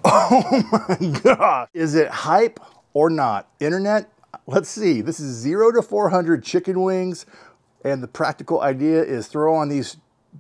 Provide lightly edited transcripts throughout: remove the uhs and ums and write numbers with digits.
Oh my gosh. Is it hype or not? Internet, let's see. This is 0 to 400 chicken wings. And the practical idea is throw on these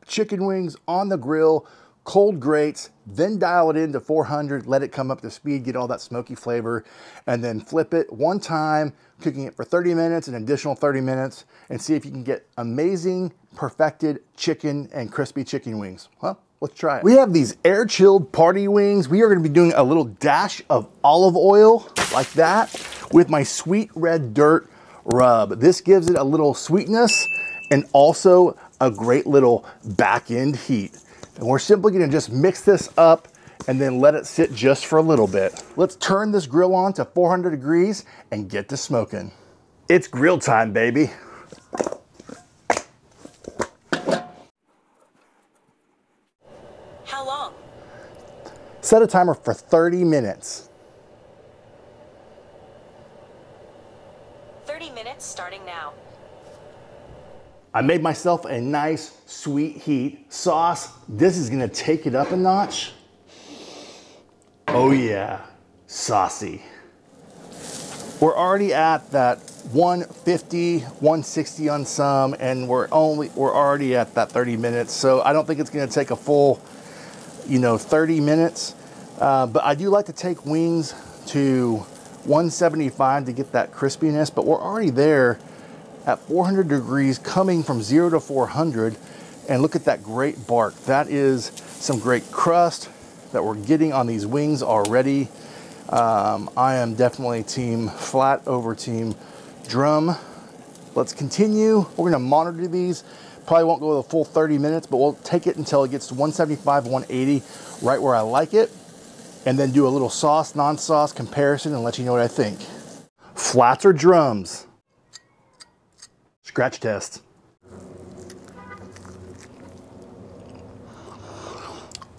chicken wings on the grill, cold grates, then dial it into 400, let it come up to speed, get all that smoky flavor, and then flip it one time, cooking it for 30 minutes, an additional 30 minutes, and see if you can get amazing, perfected chicken and crispy chicken wings. Well, let's try it. We have these air-chilled party wings. We are gonna be doing a little dash of olive oil, like that, with my sweet red dirt rub. This gives it a little sweetness and also a great little back end heat. And we're simply gonna just mix this up and then let it sit just for a little bit. Let's turn this grill on to 400 degrees and get to smoking. It's grill time, baby. How long? Set a timer for 30 minutes. 30 minutes starting now. I made myself a nice sweet heat sauce. This is gonna take it up a notch. Oh yeah, saucy. We're already at that 150, 160 on some, and we're already at that 30 minutes. So I don't think it's gonna take a full, 30 minutes. But I do like to take wings to 175 to get that crispiness, but we're already there at 400 degrees, coming from 0 to 400, and look at that great bark. That is some great crust that we're getting on these wings already. I am definitely team flat over team drum. Let's continue. We're gonna monitor these. Probably won't go the full 30 minutes, but we'll take it until it gets to 175, 180, right where I like it, and then do a little sauce, non-sauce comparison and let you know what I think. Flats or drums? Scratch test.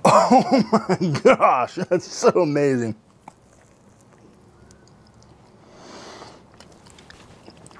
Oh my gosh, that's so amazing.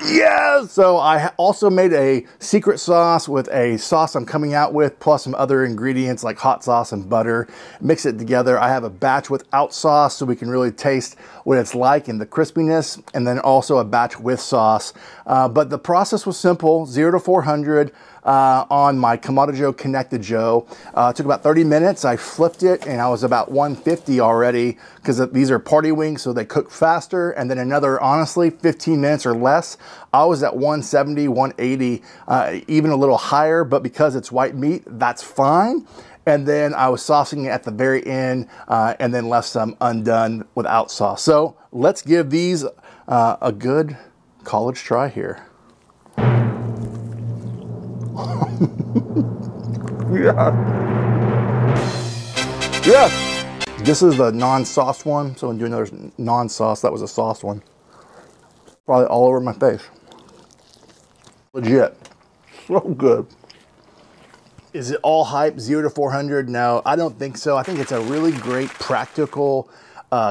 Yes! So I also made a secret sauce with a sauce I'm coming out with, plus some other ingredients like hot sauce and butter. Mix it together. I have a batch without sauce so we can really taste what it's like and the crispiness, and then also a batch with sauce. But the process was simple, 0 to 400 on my Konnected Joe. It took about 30 minutes. I flipped it and I was about 150 already because these are party wings, so they cook faster. And then another, honestly, 15 minutes or less, I was at 170, 180, even a little higher, but because it's white meat, that's fine. And then I was saucing it at the very end and then left some undone without sauce. So let's give these a good college try here. Yeah. Yeah. This is the non-sauce one. So I'm doing another non-sauce. That was a sauce one. Probably all over my face. Legit. So good. Is it all hype, 0 to 400? No, I don't think so. I think it's a really great practical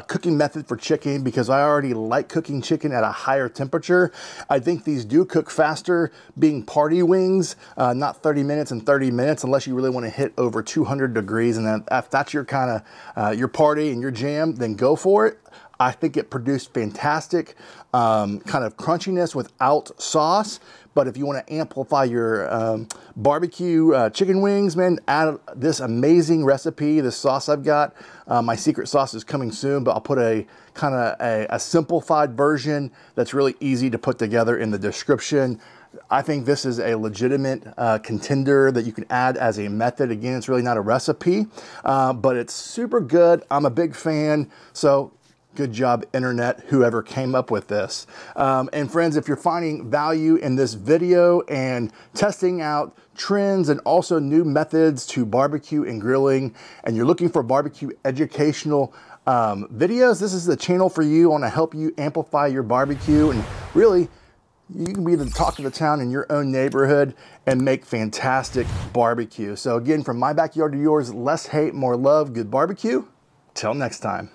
cooking method for chicken because I already like cooking chicken at a higher temperature. I think these do cook faster being party wings, not 30 minutes and 30 minutes unless you really want to hit over 200 degrees. And then if that's your kind of your party and your jam, then go for it. I think it produced fantastic kind of crunchiness without sauce. But if you want to amplify your barbecue chicken wings, man, add this amazing recipe, this sauce I've got. My secret sauce is coming soon, but I'll put a kind of a simplified version that's really easy to put together in the description. I think this is a legitimate contender that you can add as a method. Again, it's really not a recipe, but it's super good. I'm a big fan. So good job, internet, whoever came up with this. And friends, if you're finding value in this video and testing out trends and also new methods to barbecue and grilling, and you're looking for barbecue educational videos, this is the channel for you. I want to help you amplify your barbecue, and really, you can be the talk of the town in your own neighborhood and make fantastic barbecue. So again, from my backyard to yours, less hate, more love, good barbecue. Till next time.